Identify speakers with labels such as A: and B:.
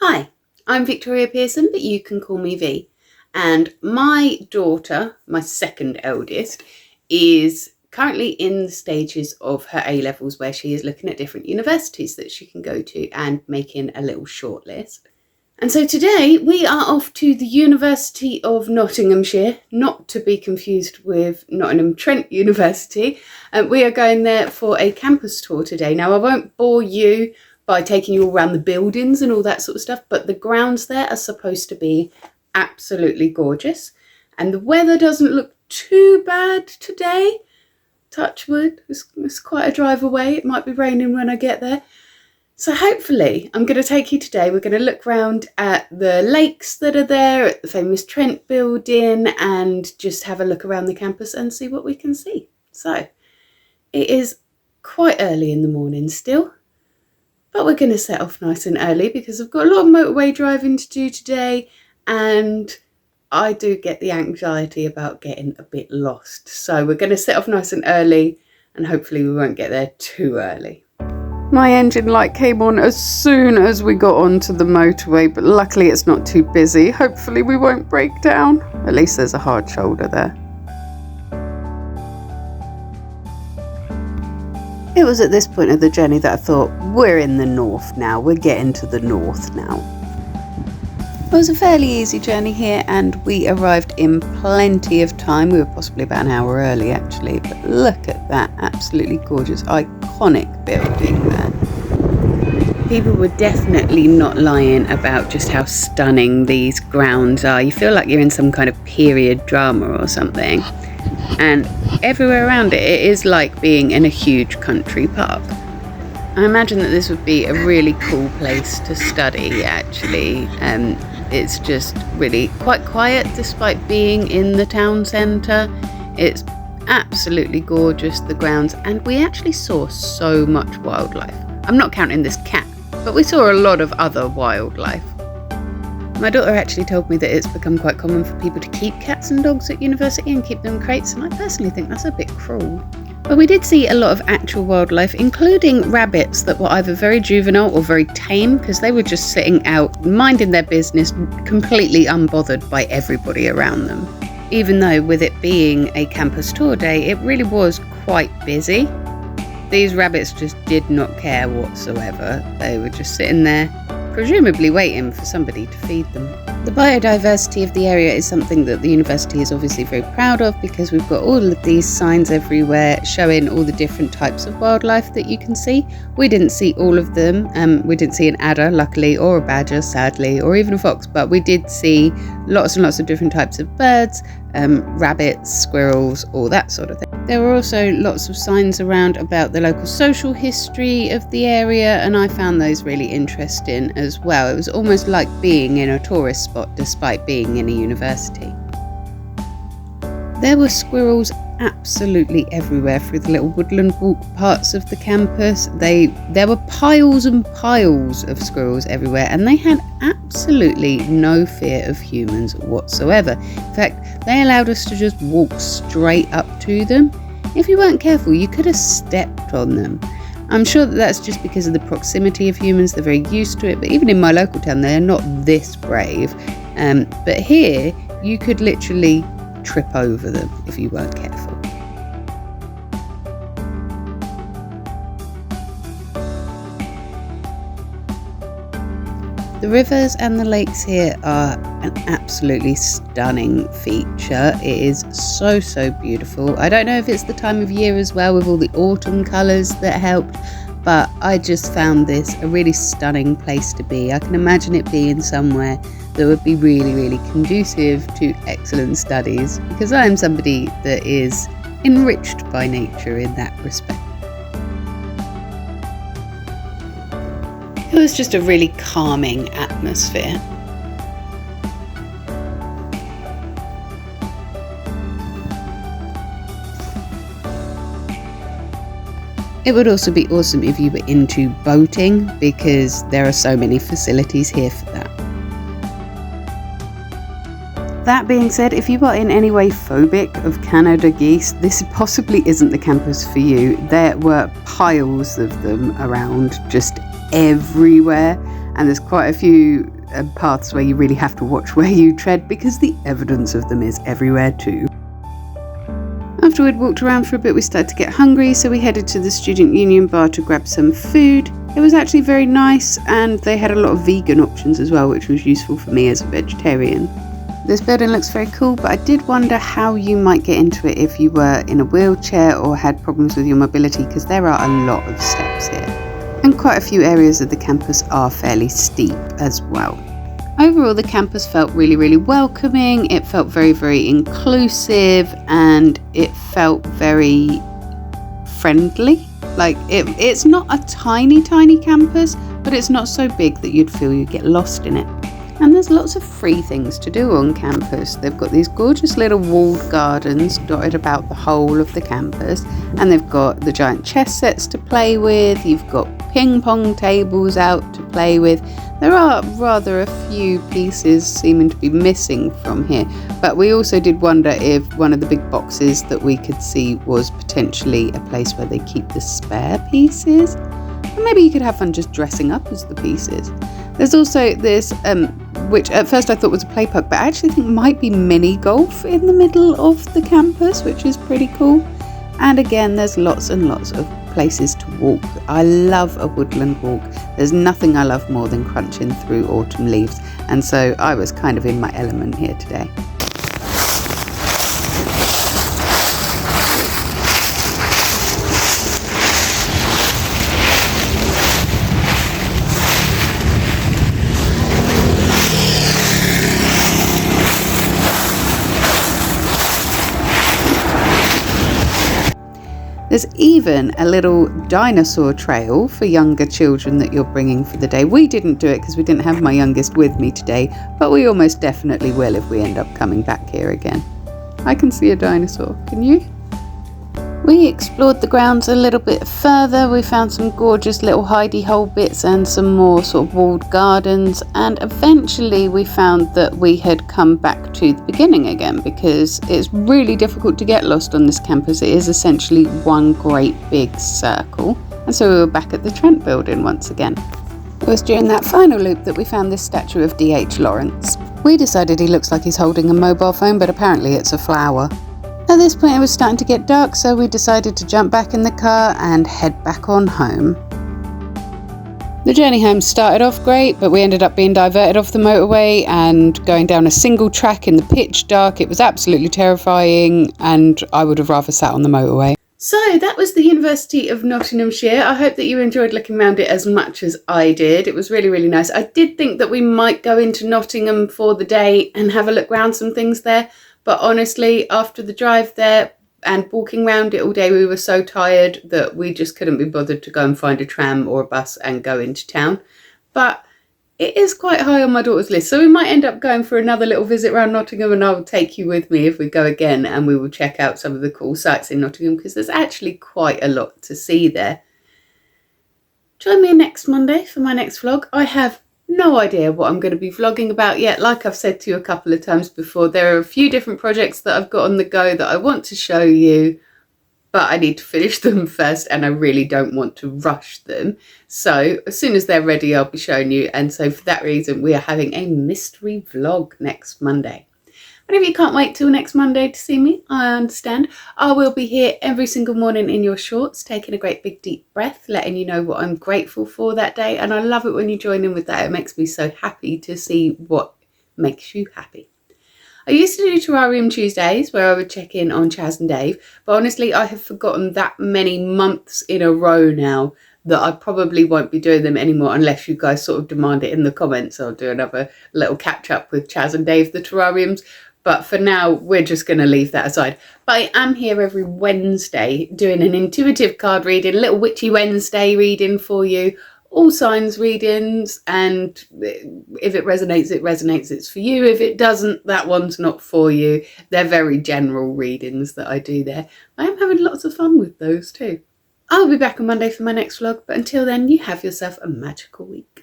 A: Hi, I'm Victoria Pearson, but you can call me V. And my daughter, my second eldest, is currently in the stages of her A-levels where she is looking at different universities that she can go to and making a little shortlist. And so today we are off to the University of Nottinghamshire, not to be confused with Nottingham Trent University. We are going there for a campus tour today. Now, I won't bore you by taking you all around the buildings and all that sort of stuff, but the grounds there are supposed to be absolutely gorgeous. And the weather doesn't look too bad today. Touch wood, it's quite a drive away. It might be raining when I get there. So hopefully I'm going to take you today. We're going to look around at the lakes that are there, at the famous Trent building, and just have a look around the campus and see what we can see. So it is quite early in the morning still, but we're going to set off nice and early because I've got a lot of motorway driving to do today, and I do get the anxiety about getting a bit lost. So we're going to set off nice and early, and hopefully we won't get there too early. My engine light came on as soon as we got onto the motorway, but luckily it's not too busy. Hopefully we won't break down. At least there's a hard shoulder there. It was at this point of the journey that I thought, we're in the north now, we're getting to the north now. It was a fairly easy journey here, and we arrived in plenty of time. We were possibly about an hour early actually, but look at that absolutely gorgeous, iconic building there. People were definitely not lying about just how stunning these grounds are. You feel like you're in some kind of period drama or something. And everywhere around it, it is like being in a huge country park. I imagine that this would be a really cool place to study actually. It's just really quite quiet despite being in the town centre. It's absolutely gorgeous, the grounds, and we actually saw so much wildlife. I'm not counting this cat, but we saw a lot of other wildlife. My daughter actually told me that it's become quite common for people to keep cats and dogs at university and keep them in crates, and I personally think that's a bit cruel. But we did see a lot of actual wildlife, including rabbits that were either very juvenile or very tame, because they were just sitting out, minding their business, completely unbothered by everybody around them. Even though with it being a campus tour day, it really was quite busy. These rabbits just did not care whatsoever. They were just sitting there, presumably waiting for somebody to feed them. The biodiversity of the area is something that the university is obviously very proud of, because we've got all of these signs everywhere showing all the different types of wildlife that you can see. We didn't see all of them. We didn't see an adder, luckily, or a badger, sadly, or even a fox, but we did see lots and lots of different types of birds, rabbits, squirrels, all that sort of thing. There were also lots of signs around about the local social history of the area, and I found those really interesting as well. It was almost like being in a tourist spot despite being in a university. There were squirrels absolutely everywhere through the little woodland walk parts of the campus. There were piles and piles of squirrels everywhere, and they had absolutely no fear of humans whatsoever. In fact, they allowed us to just walk straight up to them. If you weren't careful, you could have stepped on them. I'm sure that that's just because of the proximity of humans. They're very used to it, but even in my local town, they're not this brave. But here, you could literally trip over them if you weren't careful. The rivers and the lakes here are an absolutely stunning feature. It is so beautiful. I don't know if it's the time of year as well with all the autumn colours that helped, but I just found this a really stunning place to be. I can imagine it being somewhere that would be really conducive to excellent studies, because I am somebody that is enriched by nature in that respect. It was just a really calming atmosphere. It would also be awesome if you were into boating, because there are so many facilities here for that. That being said, if you are in any way phobic of Canada geese, this possibly isn't the campus for you. There were piles of them around just everywhere, and there's quite a few paths where you really have to watch where you tread because the evidence of them is everywhere too. After we'd walked around for a bit, we started to get hungry, so we headed to the Student Union bar to grab some food. It was actually very nice, and they had a lot of vegan options as well, which was useful for me as a vegetarian. This building looks very cool, but I did wonder how you might get into it if you were in a wheelchair or had problems with your mobility, because there are a lot of steps here. And quite a few areas of the campus are fairly steep as well. Overall, the campus felt really, really welcoming. It felt very, very inclusive, and it felt very friendly. Like, it's not a tiny campus, but it's not so big that you'd feel you get lost in it. And there's lots of free things to do on campus. They've got these gorgeous little walled gardens dotted about the whole of the campus, and they've got the giant chess sets to play with. You've got ping pong tables out to play with. There are rather a few pieces seeming to be missing from here, but we also did wonder if one of the big boxes that we could see was potentially a place where they keep the spare pieces. Or maybe you could have fun just dressing up as the pieces. There's also this, which at first I thought was a play park, but I actually think might be mini golf in the middle of the campus, which is pretty cool. And again, there's lots and lots of places to walk. I love a woodland walk. There's nothing I love more than crunching through autumn leaves, and so I was kind of in my element here today. There's even a little dinosaur trail for younger children that you're bringing for the day. We didn't do it because we didn't have my youngest with me today, but we almost definitely will if we end up coming back here again. I can see a dinosaur, can you? We explored the grounds a little bit further. We found some gorgeous little hidey hole bits and some more sort of walled gardens, and eventually we found that we had come back to the beginning again because it's really difficult to get lost on this campus. It is essentially one great big circle, and so we were back at the Trent building once again. It was during that final loop that we found this statue of D.H. Lawrence. We decided he looks like he's holding a mobile phone, but apparently it's a flower. At this point it was starting to get dark, so we decided to jump back in the car and head back on home. The journey home started off great, but we ended up being diverted off the motorway and going down a single track in the pitch dark. It was absolutely terrifying, and I would have rather sat on the motorway. So that was the University of Nottinghamshire. I hope that you enjoyed looking around it as much as I did. It was really, really nice. I did think that we might go into Nottingham for the day and have a look around some things there. But honestly, after the drive there and walking around it all day, we were so tired that we just couldn't be bothered to go and find a tram or a bus and go into town. But it is quite high on my daughter's list, so we might end up going for another little visit around Nottingham, and I'll take you with me if we go again, and we will check out some of the cool sites in Nottingham because there's actually quite a lot to see there. Join me next Monday for my next vlog. I have no idea what I'm going to be vlogging about yet. Like I've said to you a couple of times before, there are a few different projects that I've got on the go that I want to show you, but I need to finish them first and I really don't want to rush them. So as soon as they're ready, I'll be showing you. And so for that reason, we are having a mystery vlog next Monday. But if you can't wait till next Monday to see me, I understand. I will be here every single morning in your shorts, taking a great big deep breath, letting you know what I'm grateful for that day. And I love it when you join in with that. It makes me so happy to see what makes you happy. I used to do Terrarium Tuesdays where I would check in on Chaz and Dave, but honestly I have forgotten that many months in a row now that I probably won't be doing them anymore unless you guys sort of demand it in the comments. I'll do another little catch up with Chaz and Dave, the terrariums. But for now, we're just going to leave that aside. But I am here every Wednesday doing an intuitive card reading, a little Witchy Wednesday reading for you, all signs readings. And if it resonates, it resonates. It's for you. If it doesn't, that one's not for you. They're very general readings that I do there. I am having lots of fun with those too. I'll be back on Monday for my next vlog. But until then, you have yourself a magical week.